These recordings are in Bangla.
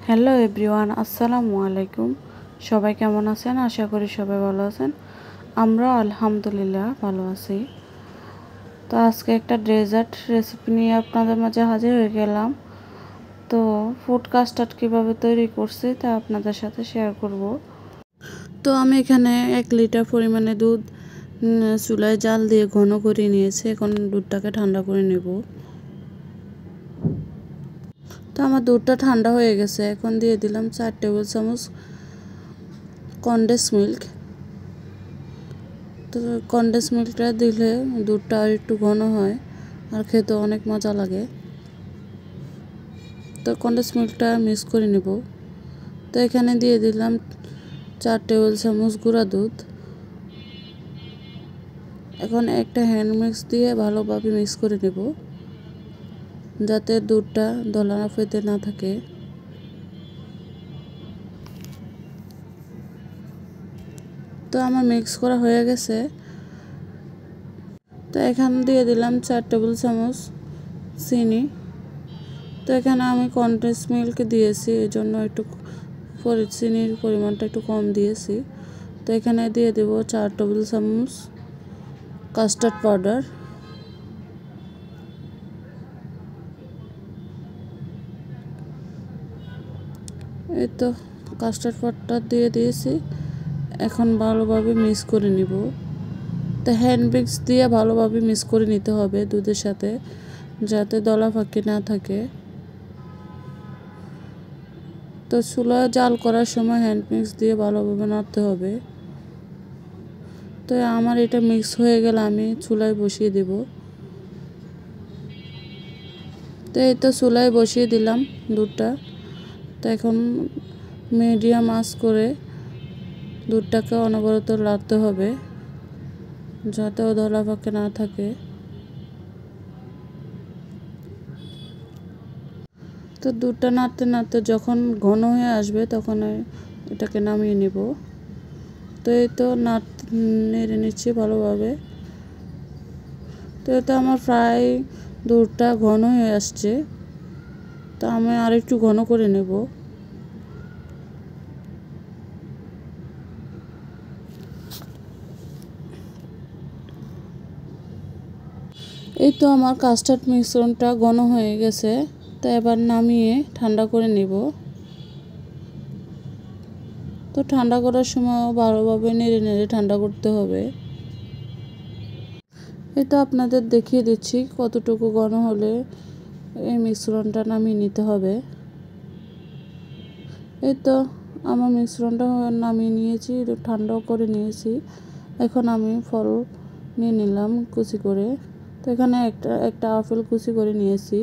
হ্যালো এভরিওয়ান, আসসালামু আলাইকুম। সবাই কেমন আছেন? আশা করি সবাই ভালো আছেন। আমরা আলহামদুলিল্লাহ ভালো আছি। তো আজকে একটা ডেজার্ট রেসিপি নিয়ে আপনাদের মাঝে হাজির হয়ে গেলাম। তো ফুড কাস্টার্ড কীভাবে তৈরি করছি তা আপনাদের সাথে শেয়ার করব। তো আমি এখানে 1 লিটার পরিমাণে দুধ চুলায় জাল দিয়ে ঘন করে নিয়েছি। এখন দুধটাকে ঠান্ডা করে নেব। তো আমার দুধটা ঠান্ডা হয়ে গেছে। এখন দিয়ে দিলাম 4 টেবিল চামচ কনডেন্স মিল্ক। তো কনডেন্স মিল্কটা দিলে দুধটা আর একটু ঘন হয় আর খেতে অনেক মজা লাগে। তো কনডেন্স মিল্কটা মিক্স করে নেব। তো এখানে দিয়ে দিলাম 4 টেবিল চামচ গুঁড়া দুধ। এখন একটা হ্যান্ড মিক্স দিয়ে ভালোভাবে মিক্স করে নেব, যাতে দুধটা দলা পেতে না থাকে। তো আমার মিক্স করা হয়ে গেছে। তো এখানে দিয়ে দিলাম 4 টেবিল চামচ চিনি। তো এখানে আমি কনডেন্স মিল্ক দিয়েছি, এই জন্য একটু চিনির পরিমাণটা একটু কম দিয়েছি। তো এখানে দিয়ে দেব 4 টেবিল চামচ কাস্টার্ড পাউডার। এই তো কাস্টার্ড পাউডার দিয়ে দিয়েছি। এখন ভালোভাবে মিক্স করে নিব। তো হ্যান্ড মিক্স দিয়ে ভালোভাবে মিক্স করে নিতে হবে দুধের সাথে, যাতে দলা ফাঁকি না থাকে। তো চুলা জাল করার সময় হ্যান্ড মিক্স দিয়ে ভালোভাবে নাড়তে হবে। তো আমার এটা মিক্স হয়ে গেলে আমি চুলায় বসিয়ে দেব। তো এই তো চুলায় বসিয়ে দিলাম দুধটা। তো এখন মিডিয়াম আঁচ করে দুধটাকে অনবরত নাড়তে হবে, যাতে দলা পাকে না থাকে। তো দুধটা নাড়তে নাড়তে যখন ঘন হয়ে আসবে তখন এটাকে নামিয়ে নেব। তো এই তো নেড়ে নিচ্ছি ভালোভাবে। তো এটা আমার প্রায় দুধটা ঘন হয়ে আসছে। তো আমি আর একটু ঘন করে নেব। এই তো আমার কাস্টার্ড মিশ্রণটা ঘন হয়ে গেছে। তো এবার নামিয়ে ঠান্ডা করে নেব। তো ঠান্ডা করার সময় ভালোভাবে নেড়ে নেড়ে ঠান্ডা করতে হবে। এই তো আপনাদের দেখিয়ে দিচ্ছি কতটুকু ঘন হলে এই মিশ্রণটা নামিয়ে নিতে হবে। এই তো আমার মিশ্রণটা নামিয়ে নিয়েছি, ঠান্ডাও করে নিয়েছি। এখন আমি ফল নিয়ে নিলাম কুচি করে। তো এখানে একটা আপেল কুচি করে নিয়েছি,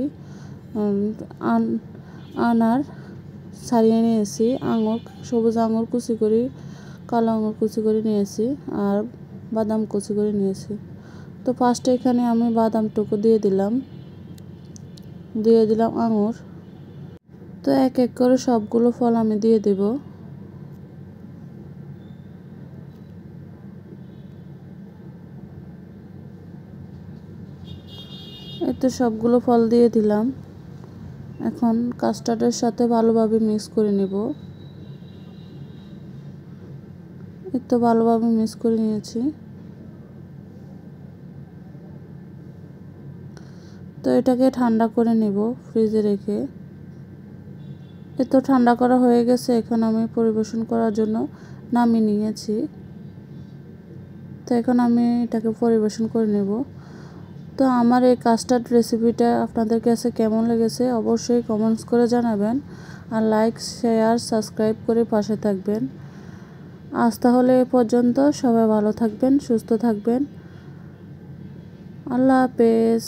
আনার ছাড়িয়ে নিয়েছি, আঙুর সবুজ আঙুর কুচি করে, কালো আঙুর কুচি করে নিয়েছি, আর বাদাম কুচি করে নিয়েছি। তো ফার্স্টে এখানে আমি বাদামটুকু দিয়ে দিলাম আঙুর। তো এক এক করে সবগুলো ফল আমি দিয়ে দেব। এই তো সবগুলো ফল দিয়ে দিলাম। এখন কাস্টার্ডের সাথে ভালোভাবে মিক্স করে নেব। এই তো ভালোভাবে মিক্স করে নিয়েছি। তো এটাকে ঠান্ডা করে নেব ফ্রিজে রেখে। এই তো ঠান্ডা করা হয়ে গেছে। এখন আমি পরিবেশন করার জন্য নামিয়ে নিয়েছি। তো এখন আমি এটাকে পরিবেশন করে নেব। তো আমার এই কাস্টার্ড রেসিপিটা আপনাদের কাছে কেমন লেগেছে অবশ্যই কমেন্টস করে জানাবেন, আর লাইক শেয়ার সাবস্ক্রাইব করে পাশে থাকবেন। আজ তাহলে এ পর্যন্ত। সবাই ভালো থাকবেন, সুস্থ থাকবেন। আল্লাহ হাফেজ।